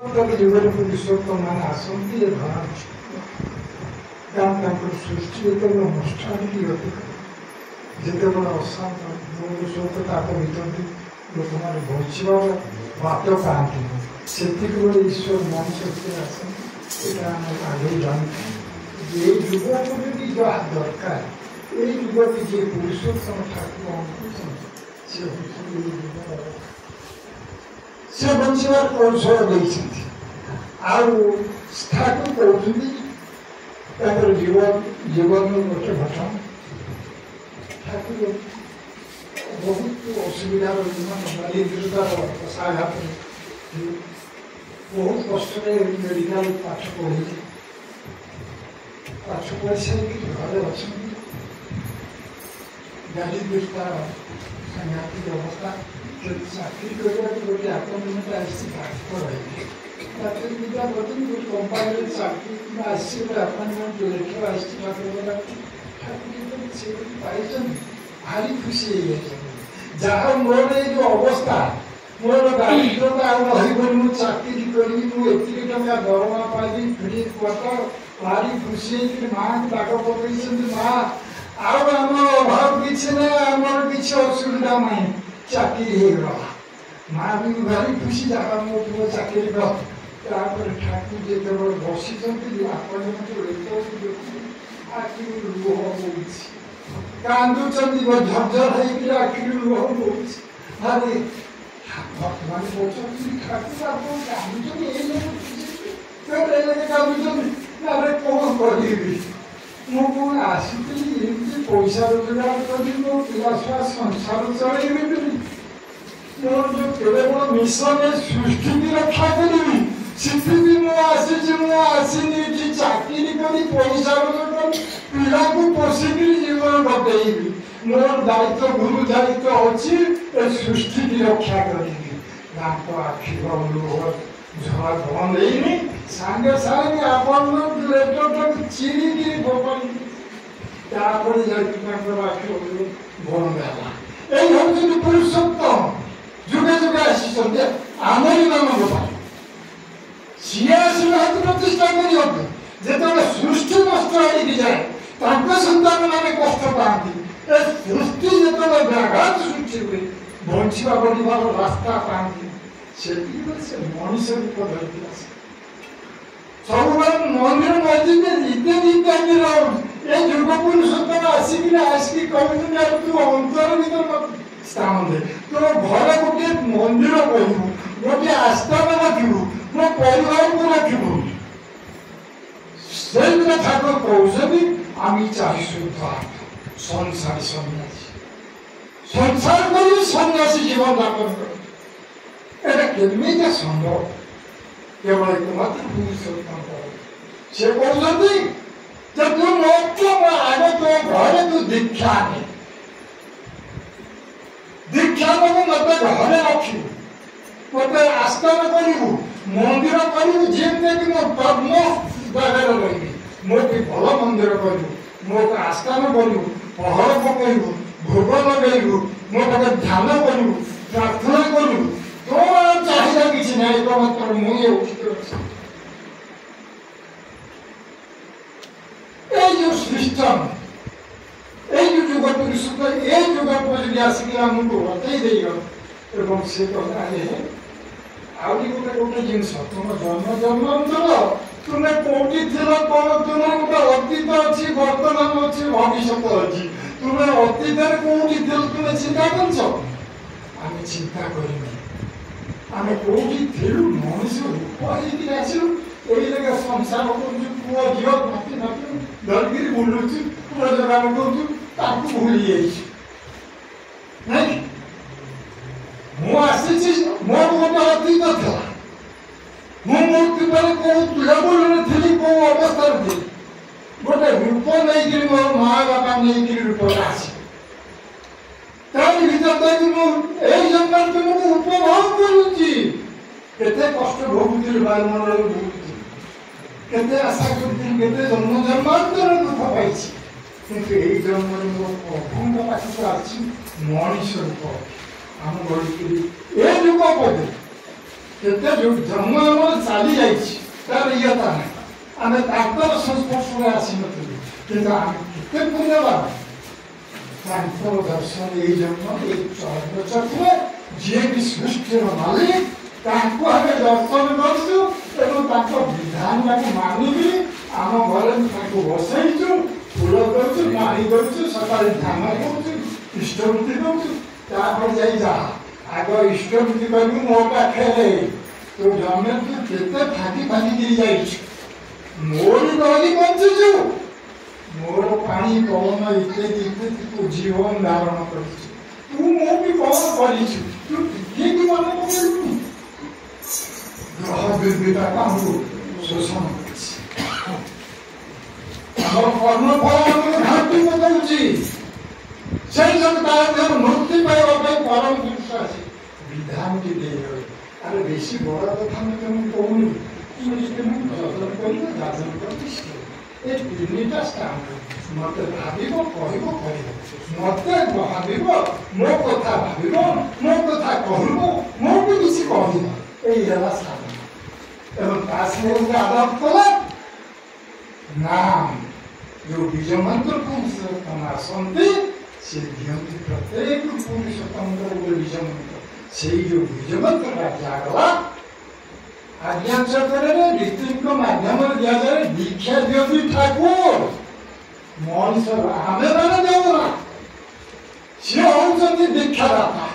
जुगरे पुरुषोत्तम मान आसती धरा सृष्टि जो नष्ट गति जिते बड़ा अशांत पुरुषोत्तम भर लोक मैंने बचा बात पाती से ईश्वर मनुष्य आसते आगे जानते ये जुग को जहाँ दरकार ये जुग की जी पुरुषोत्तम ठाकुर से बचार कौशल देखते आस्थाक कहते जीवन जीवन गोटे घटना ठाकुर बहुत असुविधा दरिद्रतार साघात बहुत कष्ट मेडिकल पाठ पढ़े पाठ पढ़ी सारी घरे अच्छा दारिद्रता सांघातिक अवस्था चाकरी करने गोटे आत्मनिर्भर चाकरी विद्या प्रति गोटे कंपानी चाकरी अपॉइंटमेंट लेटर पाई भारी खुशी जहाँ मोर ये जो अवस्था मोर दारिद्रता रही चाकरी करी मुझे टका दरमा पाई फ्री क्वार्टर भारी खुशी माँ डाक पकड़ माँ आम अभाव किसी ना आम किसी असुविधा ना चाकरी होगा माँ भी भारी खुशी जहाँ मो पुओ चाकरी ठाकुर जो बसी आखि लुह बोल कांदुंट झरझर होकर आखि लुह बोल भारी भक्तमान कहते ठाकुर आप कांदुंट कौन करी मुझे आसी पैसा रोजगार करी मो पिला छुआ संसार चलैबी मोर जो केवल मिशन सृष्टि की रक्षा करी मुझे चाकरी कर पैसा रोजगार पिला को पोषिक जीवन बतेबी मोर दायित्व गुरु दायित्व अच्छी सृष्टि की रक्षा करी आखि लुह झड़ बंद है सांगे सांगे अपॉइंटमेंट लेटर तक चिरी फोपाड़ी आखि बंद है ये पुरुषोत्तम जुगे जुगे आसी आमरी नाम गोपाल सी आसना प्रतिष्ठा करते जिते सृष्टि नष्ट हो जाए सन्तान मैंने कष्ट पाती सृष्टि जो व्याघात सृष्टि हुए बंचा बढ़ार रास्ता पाती से मनीष रूप धरती आसे सब मंदिर मस्जिद जीते जीते ये जुग पुरुषोत्तम आसिक कहते तू अंतर भर स्थान दे तो घर गोटे मंदिर कहू गोटे आस्थान रखू मो परिवार को रखू से ठाकुर कहते आम चाहे शुद्ध संसार सन्यासी संसार कर सन्यासी जीवन यापन कर केमी संभव केवल एकमात्र पुरुषोत्तम से कहते तू आगे तो घर तू दीक्षा नहीं दीक्षा को मत घरे रखू मत आस्थान करू मंदिर करू जमी मो पद्म जगह रही मोटे भल मंदिर करू मो आस्थान करू पहर पकड़ू भोग लगेलू मो ध्यान करू प्रार्थना करू तो चाहिए किसी ना एकमात्र मुझे उचित सिस्टम ये जुग पुरुषोत्तम ये जुग पर आसिक आमको बतई से कहला आउरी गोटे गोटे जिन तुम जन्म जन्मांतर तुम्हें कौटी कौन तुम गोटे अतीत अच्छी वर्तमान अच्छी भविष्य अच्छी तुम्हें अतीत कौटी तुम्हें चिंता कर चिंता करनी आम कौटी मनुष्य रूप आसलु यही जगह संसार कर पुओ झी नाती नाती धरिकी बुलुचु रोजगार करूँ भूली नहीं मुझे मोर गोटे अतीत था मुझे लेवल थी कौ अवस्था थी गोटे रूप नहीं मो माँ बापा नहीं रूप आसी जन्म तुमको उपभोग करुच्ची केते कष्ट भोगुली वायुमंडल भोगुली केते आशा करी जन्म जन्मांतर दुख पाई किंतु यही जन्म प्रभुंक पाखक आसी मनीष रूप आम गढ़ी ये जुग पदे केते जन्म आम योग्यता नहीं आम ताकर संस्पर्श आसी नी कि आम के पुण्यवान दर्शन ये चक्र जी भी सृष्टि मालिक आम दर्शन कर विधान मानिकी आम घर बसईचु फूल करूँ पानी करूँ सकाल ध्यान करूँ इष्टवृत्ति करूँ जा आग इष्टवृत्ति करी मो पाखे तो जमे तू के फाँकी फाँकी दी मोरी गरी बचुचु मोर पानी पवन इत्यादि इत्यादि तू जीवन धारण कर तू मो भी कौन कर तू ठीक मन पकड़ू ग्रह दुर्विता हमको शोषण कर्म फल घाटी बताऊँगी से मुक्ति पाइबा परम पुरुष आसी विधान की दे अरे बेसी बड़ कथा मुझे कहूनी ए तीनटा स्टाम्प मत भाव मत भाव मो कथा भाव मो कथा कहू मो भी किसी कह यही साधना एवं आदत कला नाम जो बीज मंत्र पुरुषोत्तम आसती से दिखती प्रत्येक पुरुषोत्तम बीज मंत्र से जो बीज मंत्र दिगला आज्ञा चक्र ऋतु माध्यम दि जाए दीक्षा दिखती ठाकुर मनीष आम मैंने देवना सी हूँ दीक्षादाता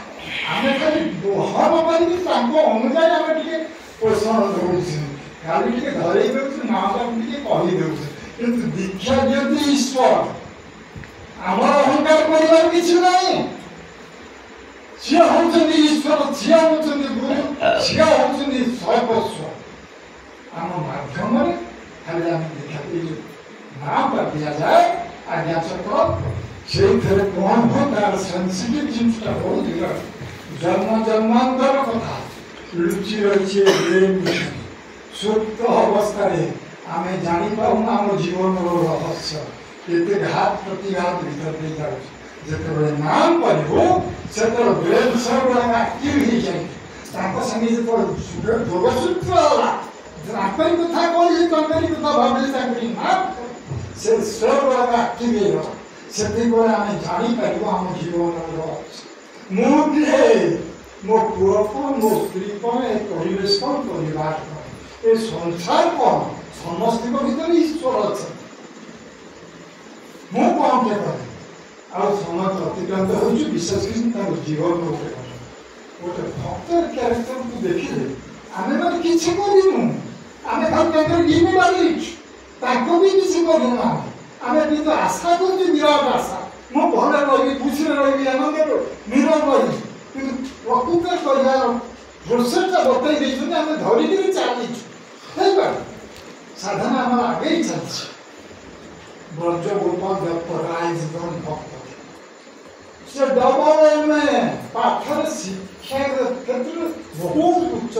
आम खाली दोहन कर अनुजाई आम टे पोषण दौर खाली टे धरई दे ना कहीदे किंतु दीक्षा दिखती ईश्वर आम अहंकार कर किसी ना सी हूँ ईश्वर सी हूँ गुरु सी हूँ सर्वस्व आम माध्यम खाली आम देखा नाम दि जाए आज्ञा चक्र से कौन हो तार सेंसिटिव जिनसा बहुत जन्म जन्मांतर कथा लुचि रही सुप्त अवस्था आम जापारूना आम जीवन रहस्य ये घात प्रतिघात भीतर दे जाते नाम पढ़ो से ब्रेन सब एक्टिव हो जाए संगे जो जोगसूत्र आपरी कथा कही तंत्री कथा भावी नाम से सब एक्टिव से आम जापर आम जीवन मुझे मो पुआ कौन मो स्त्री कौन ए परिवेश कौन परिवार कौन ए संसार कौन समस्त भर ईश्वर अच्छा मु कौन के करे समस्त अतिक्रांत हो विशेष जीवन गोटे भक्तर क्यारेक्टर को देखिले आम मैंने किसी करूँ आम खाली भी किसी करूँ आम तो आशा कर विराट आशा मु भले रही खुशी रही आनंद नीरव रही कि प्रकृत कह प्रोसेसटा बतई देते आम धरिकी चलीचु साधना आम आगे ही चलती ब्रज गोपाल दत्त राइज भक्त से डबल एमए पाठर शिक्षा क्षेत्र बहुत उच्च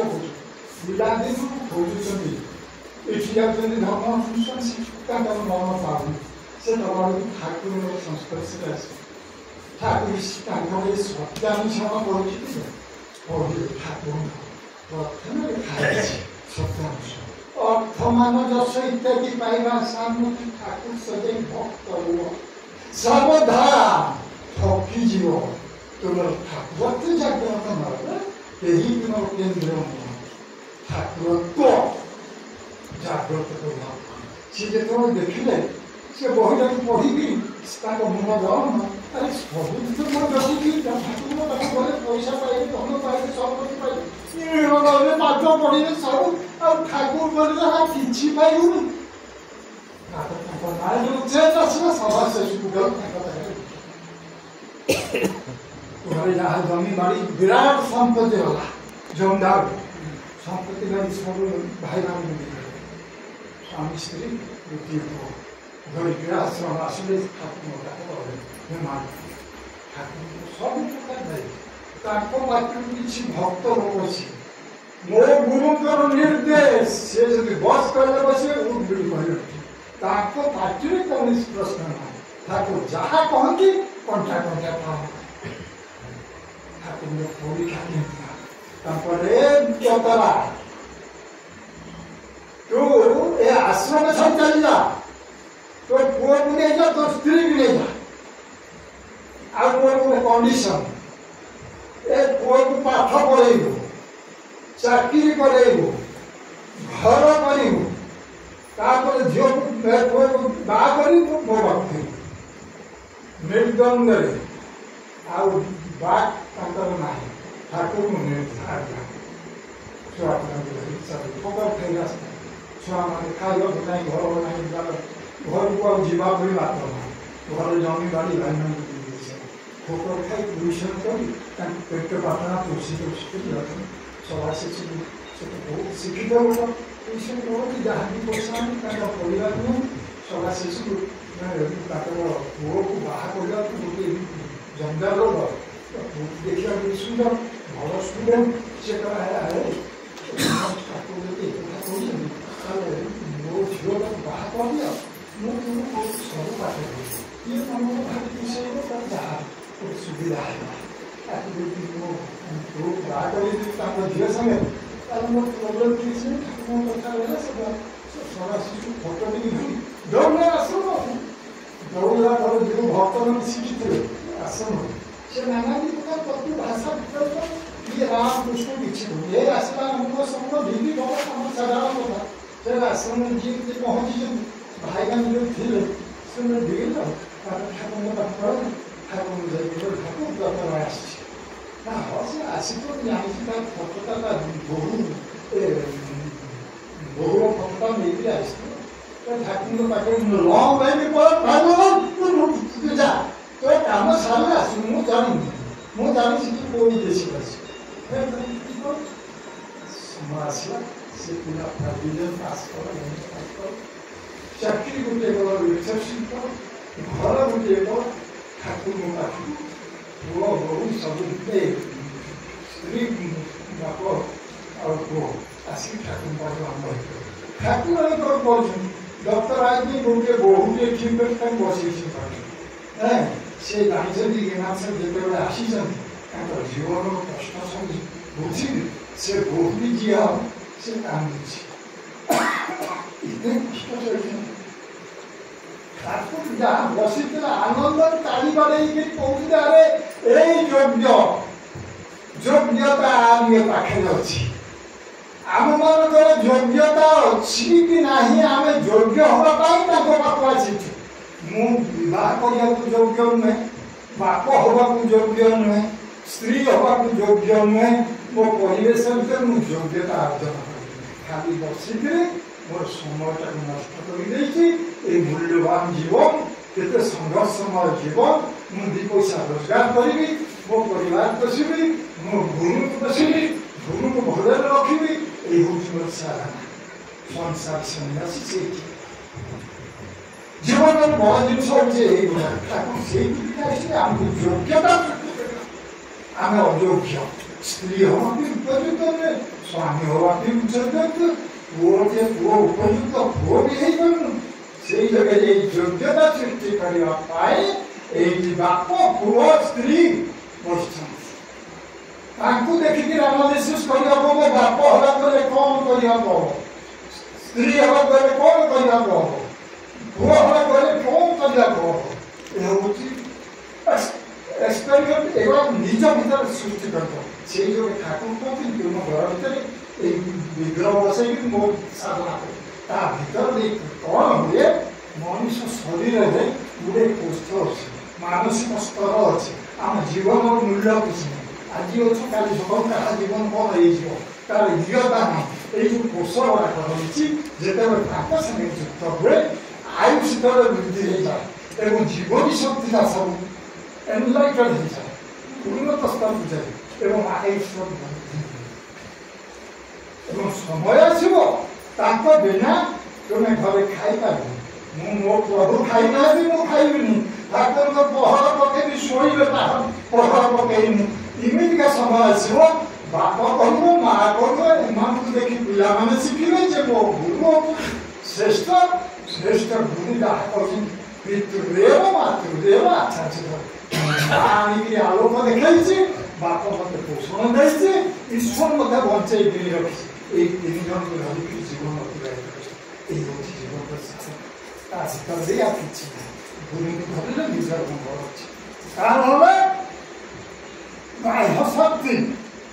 पिलादिन खोजुं ये धर्म अनुष्ठान शिक्षा मन पाऊँ से डबल ठाकुर संस्पर्श ठाकुर सत्यानुष्ठान पढ़े ठाकुर प्रथम खाई सत्यानुष्ठान अर्थमान जस इत्यादि पाइबा सामने ठाकुर सजे भक्त हुआ सर्वधा थकी जीव तुम ठाकुर जागृत नही तुम केन्द्र ठाकुरत्व जागृत करना सी जो देखिले से बहीटा पढ़ी मुह जाऊन अरे सब देखी ठाकुर गले पैसा पाइबे धन पाइबे सब पाइबे पाठ पढ़े सब ठाकुर बोले कि पाइबुनि सभा जहाँ जमी बाड़ी विराट संपत्ति होला जमदार संपत्ति बाड़ी सब भाई भाई स्वामी स्त्री गोटे धरिक आश्रम आसले ठाकुर सब प्रकार पात्र किसी भक्त लोग अच्छी मो गुरुंर निर्देश से बस कर बसे उड़ी कह पार्टी कौन प्रश्न ना ठाकुर जहाँ कहती कंठा कंठा था ठाकुर परीक्षा चतरा तो ए आश्रम सब चली जा तो पुआ को नहीं जा तो स्त्री भी नहीं जा और वो कंडीशन ए पुआ को पाठ पढ़ेबो चाकरी करेबो घर करेबो तापर झियो को बा करी तो मो बाप मृदंग रे आउ बात तांकर नाही ठाकुर को निर्धार छुआ सब ठोकर खाई रास्ता छुआ माने खाइबो नहीं घर नहीं घर को जीवा भी बात ना घर जमी बाड़ी भाई ना ठोकर खाई ट्यूशन करी पेट पाटना तुलसी सभा से शिक्षित ट्यूशन करो जहाँ भी प्रोत्साहन परिवार में सभा शिशु पुओ को बाहा करला गोटे जमदार लोग देखा सुंदर भल स्टूडेंट से मो झील बाहा कर दिया मुझे सब पाठ ये तुमको भाई विषय जहाँ सुविधा है झील संगे मोर प्रोब्लेम किसी कथा सब शिशु फोटो भी दौड़ने आसम दौड़ा घर जो भक्त मैंने शिखी आसम से नानादी प्रकार प्रति भाषा ये राम कृष्ण दीक्षित ये आसला हमको सबको ढीली बहुत हम साधारण होता जब आश्रम में जी पहुंची भाईगण जो थे से मैं ढील ठाकुर में ठाकुर ठाकुर ठाकुर ना से आसिक जानी फटोटा बहु बहु फटोटा नहीं आसो ठाकुर पाखे लंग लाइन पर जा तो काम सारे आस मुझे जानी कोई देश आसला से पूरा प्रोविजन पास कर चाकरी गोटे कर रिसेप्शन कर घर गोटे कर ठाकुर पाखे पुओ बहु सब स्त्री बाप और पुओ आसिक ठाकुर पाखे ठाकुर डॉक्टर आज गोटे बहुटे ठीक बस से जानी जो आसी जीवन कष्ट सब बुझी से बहु जी से कांदी ठाकुर जहाँ बसी आनंद ताली बाड़े कहते अरे योग्यता आम पाखे अच्छी आम मानकर योग्यता अच्छी कि नहीं आम योग्य हाँपाई पाक आसीचु मुझा करने योग्य नुहे बाप हवा योग्य नुहे स्त्री हवा योग्य नुहे मो परिवेश भर मुझे योग्यता अर्जन खाली बसिक मोर समयटा नष्ट कर मूल्यवान जीवन केते संघर्षमय जीवन मुझे पैसा रोजगार करी मो परिवार पोषी मो गुरु को पोषी गुरु को भले रखी ये हूँ मोर साधना संसार सन्यासी से जीवन में बड़ जिन योग्यता आम अयोग्य स्त्री हवा भी उपयुक्त नुहे स्वामी हवा भी उपयुक्त पुओ जे पुओ उपयुक्त पुओ भी है से जगह योग्यता सृष्टि करने बाप पुओ स्त्री देखिक एनालिसिस करने बाप हवा गले कौन करने स्त्री हवा गले कौन करने पुओ हवा गले कौन करने एक्सपेरिमेंट एवं निज भर सृष्टि कर ठाकुर कहते तुम घर भर विग्रह बसई मो साधना भर कौन हुए मनुष्य शरीर में गोटे कोष्ठ अच्छे मानसिक स्तर अच्छे आम जीवन मूल्य किसी नहीं आज अच्छे का क्या जीवन कौन हो तार नियता ना ये जो कोष गुड़ाक रही जिते संगे युक्त हुए आयुष वृद्धि हो जाए और जीवनी शक्ति सब एनलाइटेड हो जाए उन्नत स्तर को जाए और आयुष समय आसो बिना तुम्हें घरे खाई पार मो प्रभु खाई ना मुझे खाइबी ठाकुर पहर पकई शोबे पहर पकईनी इमिका समय आसो बाप कह माँ कह एम देखी पाने शिखे मो गुरु श्रेष्ठ श्रेष्ठ गुरु जहाँ कहते पितृदेव मातृदेव आचार्य आलोक देखी बाप मत पोषण दे ईश्वर मत बचे रखी तीन जन को धरिक जीवन अतिबाहित ତା ଭିତରେ ଦେଇ ଆଉ କିଛି ନାହିଁ ଗୁରୁଙ୍କୁ ଧରିଲେ ନିଜର ମଙ୍ଗଳ ଅଛି କାରଣ ହେଲା ବାହ୍ୟ ଶକ୍ତି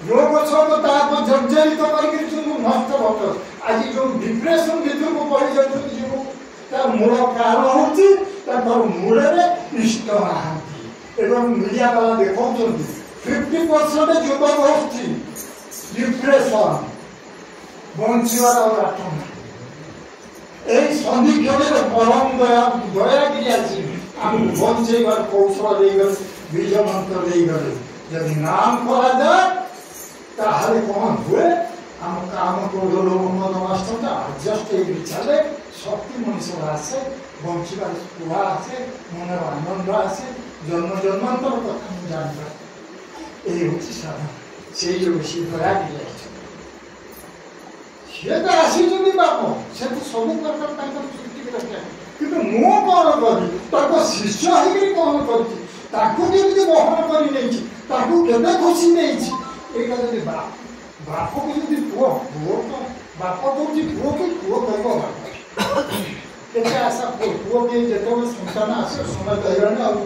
ରୋଗ ସହିତ ତାହାକୁ ଜର୍ଜରିତ କରିକି ନଷ୍ଟ ଭଟ ଆଜି ଯେଉଁ ଡିପ୍ରେସନ ଭିତରକୁ ପଡ଼ି ଯାଉଛନ୍ତି ଯୁବ ତାର ମୂଳ କାରଣ ହେଉଛି ତାଙ୍କର ମୂଳରେ ଇଷ୍ଟ ନାହାନ୍ତି ଏବଂ ମିଡ଼ିଆ ବାଲା ଦେଖାଉଛନ୍ତି 50% ଯୁବକ ଗୋଷ୍ଠୀ ଡିପ୍ରେସନ ବଞ୍ଚିବାର ବାଟ ନାହିଁ এই সন্ধিক্ষণের পরম দয়াগিরি আছে আমি বঞ্চাইবার কৌশল ଦେଇଗଲେ বীজ মন্ত্র ଦେଇଗଲେ যদি নাম করা যায় তাহলে কম হুয়ে ଆମ କାମ କ୍ରୋଧ ଲୋଭ ମଦ ମାଷ୍ଟରଟା ଆଡଜଷ୍ଟ ହେଇକି ଚାଲେ ଶକ୍ତି ମଣିଷର ଆସେ ବଞ୍ଚିବାର ସ୍ପୃହା ଆସେ ମନର ଆନନ୍ଦ ଆସେ ଜନ୍ମ ଜନ୍ମାନ୍ତର କଥା ମୁଁ ଜାଣିପାରେ এই ହେଉଛି ସାଧନା ସେଇ ଯୋଗୁଁ ସେ ଦୟାଗିରି ଆସିଛନ୍ତି ସିଏ ତ ଆସିଛନ୍ତି ବାପ ସେ ତ ସବୁ ପ୍ରକାର ତାଙ୍କର ସୃଷ୍ଟି ରକ୍ଷା କିନ୍ତୁ ମୁଁ କ'ଣ କରିବି ତାଙ୍କ ଶିଷ୍ୟ ହେଇକିରି କ'ଣ କରିଛି ତାକୁ କେମିତି ବହନ କରି ନେଇଛି ତାକୁ କେତେ ଖୁସି ନେଇଛି ଏଇଟା ଯଦି ବାପକୁ ଯଦି ପୁଅ ପୁଅ ତ ବାପ କହୁଛି ପୁଅ କି ପୁଅ କହିବ ବାପ କେତେ ଆଶା ପୁଅ କି ଯେତେବେଳେ ସନ୍ତାନ ଆସେ ସମୟ କହିବାନି ଆଉ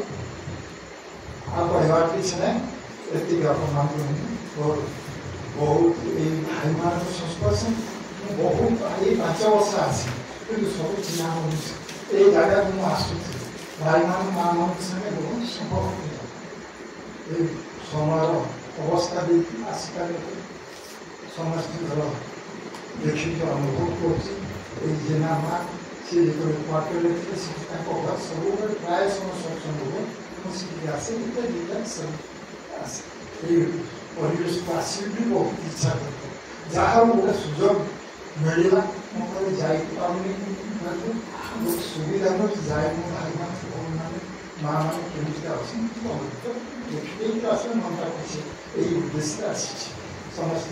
କହିବାର କିଛି ନାହିଁ ଏତିକି ଆପଣମାନଙ୍କୁ ବହୁତ ଏଇ ଭାଇମାନଙ୍କ ସଂସ୍ପର୍ଶ ବହୁତ ଏଇ 5 ବର୍ଷ ଆସି କିନ୍ତୁ ସବୁ ଚିହ୍ନା ମଣିଷ ଏଇ ଜାଗାକୁ ମୁଁ ଆସୁଛି ଭାଇମାନ ମାଆମାନଙ୍କ ସାଙ୍ଗେ ବହୁତ ସମ୍ପର୍କ ଏଇ ସମୟର ଅବସ୍ଥା ଦେଇକି ଆସିପାରିବ ସମସ୍ତଙ୍କର ଦେଖିକି ଅନୁଭବ କରୁଛି ଏଇ ଜେନା ମା ସେ ଯେତେବେଳେ କ୍ୱାର୍ଟରରେ ଥିଲେ ସେଠି ତାଙ୍କ ଘର ସବୁବେଳେ ପ୍ରାୟ ସମୟ ସତ୍ସଙ୍ଗ ହୁଏ ମୁଁ ସେଠିକି ଆସେ ଦୁଇଟା ସବୁ ଆସେ ଏଇ ପରିବେଶକୁ ଆସିବି ବି ବହୁତ ଇଚ୍ଛା କରିଥାଏ ଯାହାର ଗୋଟେ ସୁଯୋଗ ମିଳିଲା ମୁଁ କହିଲେ ଯାଇପାରୁନି ବହୁତ ସୁବିଧା ମିଳୁଛି ଯାଇ ମୋ ଭାଇମାନେ ଭଉଣୀମାନେ ମାଆମାନେ କେମିତି ଅଛନ୍ତି ଦେଖିଦେଇକି ଆସିଲେ ମନଟା ଖୁସି ଏଇ ଉଦ୍ଦେଶ୍ୟରେ ଆସିଛି ସମସ୍ତେ